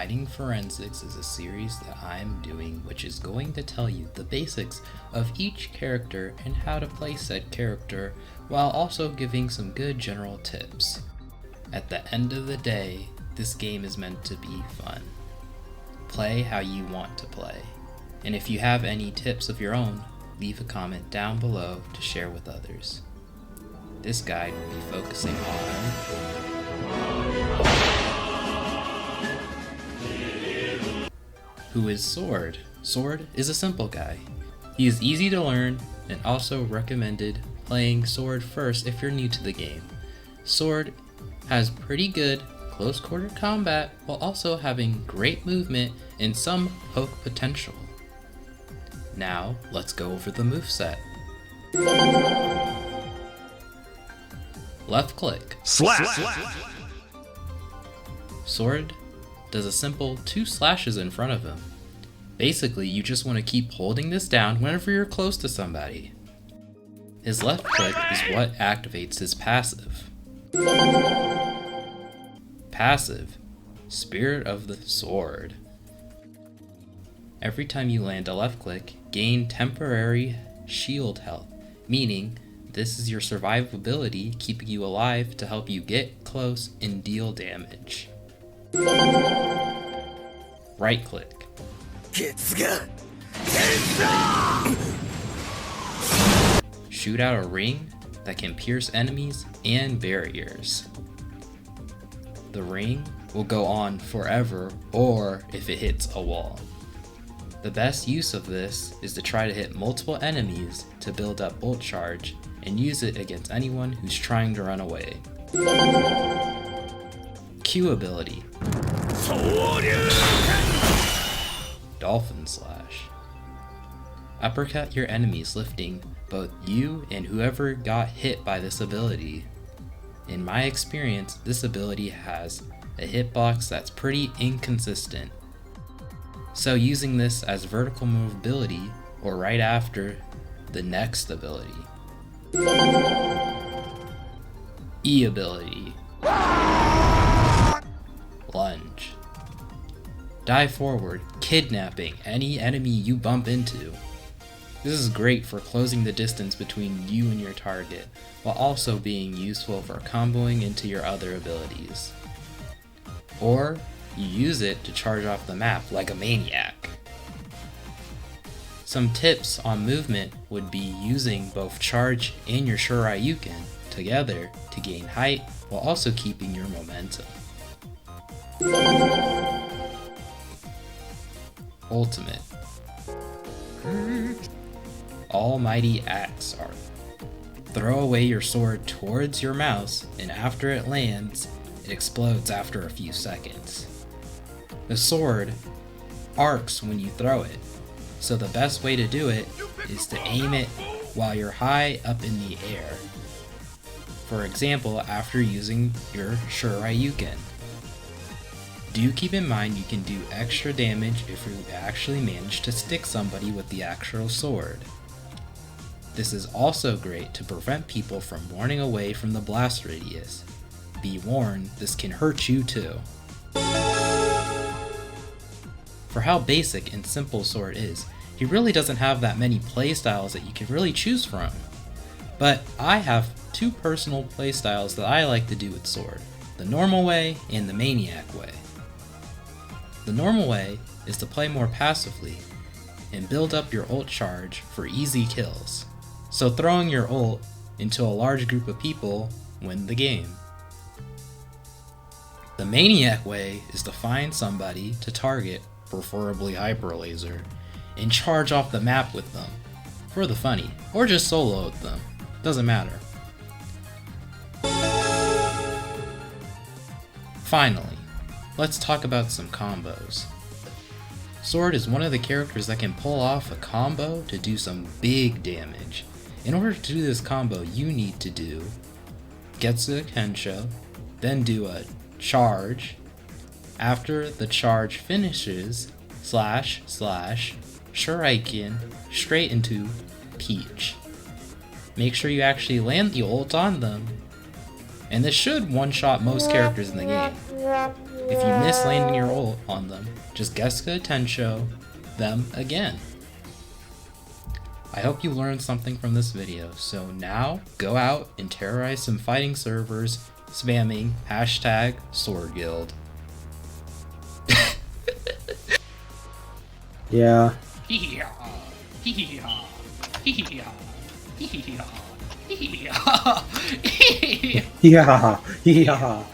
Phighting Phorensics is a series that I'm doing which is going to tell you the basics of each character and how to play said character while also giving some good general tips. At the end of the day, this game is meant to be fun. Play how you want to play. And if you have any tips of your own, leave a comment down below to share with others. This guide will be focusing on who is Sword. Sword is a simple guy. He is easy to learn and also recommended playing Sword first if you're new to the game. Sword has pretty good close quarter combat while also having great movement and some poke potential. Now let's go over the moveset. Left click. Slash! Sword does a simple 2 slashes in front of him. Basically, you just want to keep holding this down whenever you're close to somebody. His left click is what activates his passive. Passive, Spirit of the Sword. Every time you land a left click, gain temporary shield health, meaning this is your survivability keeping you alive to help you get close and deal damage. Right click. Shoot out a ring that can pierce enemies and barriers. The ring will go on forever or if it hits a wall. The best use of this is to try to hit multiple enemies to build up bolt charge and use it against anyone who's trying to run away. Q ability. Dolphin Slash. Uppercut your enemies, lifting both you and whoever got hit by this ability. In my experience, this ability has a hitbox that's pretty inconsistent. So using this as vertical mobility or right after the next ability. E ability. Lunge. Dive forward, kidnapping any enemy you bump into. This is great for closing the distance between you and your target, while also being useful for comboing into your other abilities. Or you use it to charge off the map like a maniac. Some tips on movement would be using both charge and your Shoryuken together to gain height while also keeping your momentum. Ultimate. Almighty Axe Art. Throw away your sword towards your mouse, and after it lands, it explodes after a few seconds. The sword arcs when you throw it, so the best way to do it is to aim it while you're high up in the air. For example, after using your Shoryuken. Do keep in mind you can do extra damage if you actually manage to stick somebody with the actual sword. This is also great to prevent people from running away from the blast radius. Be warned, this can hurt you too. For how basic and simple Sword is, he really doesn't have that many playstyles that you can really choose from. But I have 2 personal playstyles that I like to do with Sword, the normal way and the maniac way. The normal way is to play more passively and build up your ult charge for easy kills. So throwing your ult into a large group of people win the game. The maniac way is to find somebody to target, preferably hyper laser, and charge off the map with them for the funny, or just solo with them, doesn't matter. Finally, let's talk about some combos. Sword is one of the characters that can pull off a combo to do some big damage. In order to do this combo, you need to do Getsu Kensho, then do a charge. After the charge finishes, slash Shuriken straight into Peach. Make sure you actually land the ult on them, and this should one-shot most characters in the game. If you miss landing your ult on them, just Geska Tensho them again. I hope you learned something from this video, so now go out and terrorize some fighting servers spamming hashtag Sword Guild. Yeah. Yeah. Yeah.